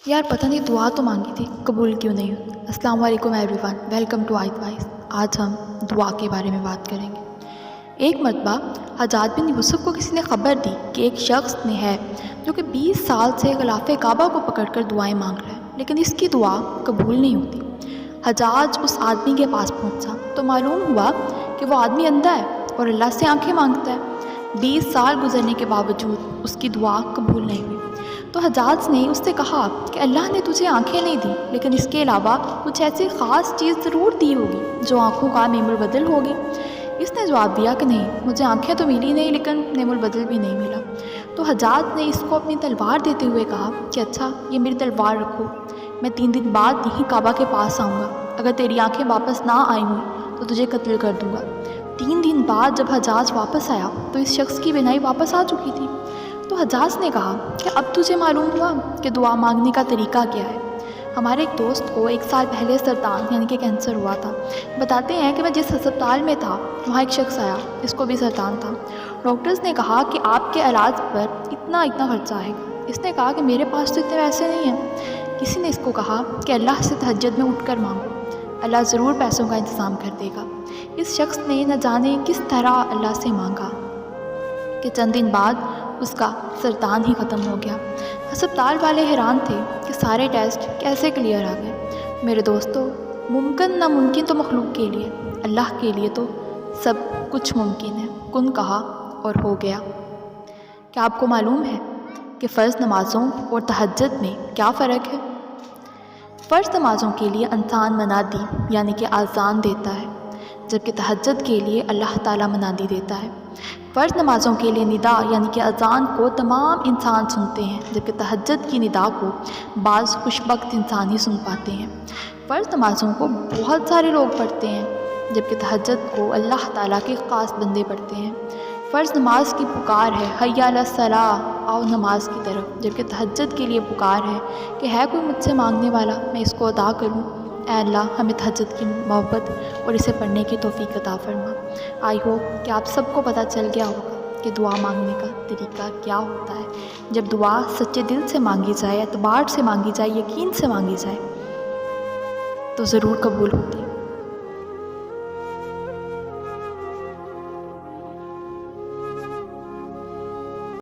यार पता नहीं दुआ तो मांगी थी, कबूल क्यों नहीं हुई। अस्सलाम वालेकुम everyone, welcome to eight voice. आज हम दुआ के बारे में बात करेंगे। एक मरतबा हज्जाज बिन यूसुफ को किसी ने ख़बर दी कि एक शख्स ने है जो कि 20 साल से ग़िलाफ़े काबा को पकड़कर दुआएं मांग रहा है, लेकिन इसकी दुआ कबूल नहीं होती। हज्जाज उस आदमी के पास पहुंचा तो मालूम हुआ कि वो आदमी अंधा है और अल्लाह से आंखें मांगता है। 20 साल गुजरने के बावजूद उसकी दुआ कबूल नहीं हुई। तो हज्जाज ने उससे कहा कि अल्लाह ने तुझे आंखें नहीं दी, लेकिन इसके अलावा कुछ ऐसी ख़ास चीज़ ज़रूर दी होगी जो आँखों का नेमुल बदल होगी। इसने जवाब दिया कि नहीं, मुझे आंखें तो मिली नहीं, लेकिन नेमुल बदल भी नहीं मिला। तो हज्जाज ने इसको अपनी तलवार देते हुए कहा कि अच्छा, ये मेरी तलवार रखो, मैं 3 दिन बाद यहीं काबा के पास आऊँगा। अगर तेरी आंखें वापस ना आई हुई तो तुझे कत्ल कर दूँगा। 3 दिन बाद जब हज्जाज वापस आया तो इस शख्स की बिनाई वापस आ चुकी थी। तो हज्जाज ने कहा कि अब तुझे मालूम हुआ कि दुआ मांगने का तरीका क्या है। हमारे एक दोस्त को 1 साल पहले सरतान यानी कि कैंसर हुआ था। बताते हैं कि मैं जिस अस्पताल में था वहाँ एक शख्स आया, इसको भी सरतान था। डॉक्टर्स ने कहा कि आपके इलाज पर इतना खर्चा आएगा। इसने कहा कि मेरे पास तो इतने पैसे नहीं हैं। किसी ने इसको कहा कि अल्लाह से तहज्जुद में उठकर मांगो, अल्लाह ज़रूर पैसों का इंतज़ाम कर देगा। इस शख्स ने न जाने किस तरह अल्लाह से मांगा कि चंद दिन बाद उसका सरतान ही ख़त्म हो गया। अस्पताल वाले हैरान थे कि सारे टेस्ट कैसे क्लियर आ गए। मेरे दोस्तों, मुमकिन नामुमकिन तो मखलूक के लिए, अल्लाह के लिए तो सब कुछ मुमकिन है। कुन कहा और हो गया। क्या आपको मालूम है कि फ़र्ज़ नमाज़ों और तहज्जुद में क्या फ़र्क है? फ़र्ज़ नमाज़ों के लिए इंसान मनादी यानी कि आज़ान देता है, जबकि तहज्जुद के लिए अल्लाह ताला मनादी देता है। फ़र्ज़ नमाज़ों के लिए निदा यानी कि अज़ान को तमाम इंसान सुनते हैं, जबकि तहज्जुद की निदा को बाज़ खुशबख्त इंसान ही सुन पाते हैं। फ़र्ज़ नमाज़ों को बहुत सारे लोग पढ़ते हैं, जबकि तहज्जुद को अल्लाह ताला के ख़ास बंदे पढ़ते हैं। फ़र्ज़ नमाज की पुकार है हय्या अला सलाह, आओ नमाज की तरफ, जबकि तहज्जुद के लिए पुकार है कि है कोई मुझसे मांगने वाला, मैं इसको अदा करूँ। ऐ अल्लाह, हमें तहज्जुद की मोहब्बत और इसे पढ़ने की तौफ़ीक़ अता फ़रमा। आई होप कि आप सबको पता चल गया होगा कि दुआ मांगने का तरीका क्या होता है। जब दुआ सच्चे दिल से मांगी जाए, एतबार से मांगी जाए, यकीन से मांगी जाए तो ज़रूर कबूल होती है।